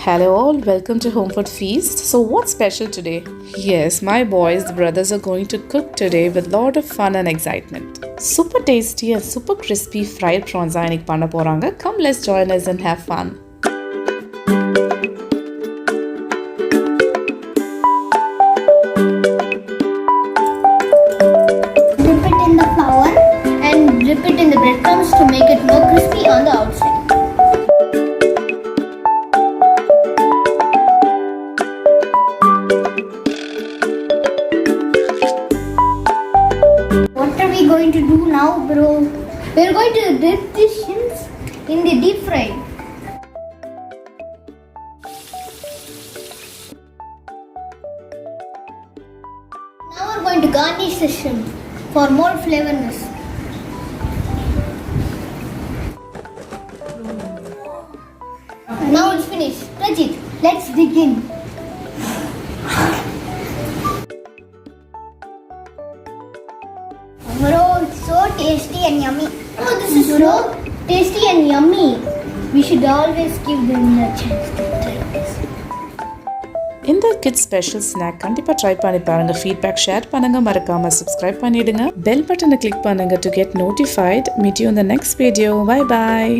Hello all, welcome to Home Food Feast. So what's special today? Yes, my boys, the brothers are going to cook today with lot of fun and excitement. Super tasty and super crispy fried prawns இன்னைக்கு பண்ண போறாங்க. Come let's join us and have fun. Dip it in the flour and dip it in the breadcrumbs to make it more crispy on the outside. What are we going to do now, bro? We're going to dip the shrimps in the deep fry. Now we're going to garnish the shrimp for more flavorness. Now it's finished. Prajit, let's dig in. Bro, it's so tasty and yummy. Oh, this is so tasty and yummy. We should always give them the chance to try this. இந்த kids special snack கண்டிப்பா try பண்ணி பாருங்க. Feedback share பண்ணுங்க, மறக்காம subscribe பண்ணிடுங்க. Bell பட்டனை click பண்ணுங்க to get notified. Meet you in the next video. Bye bye.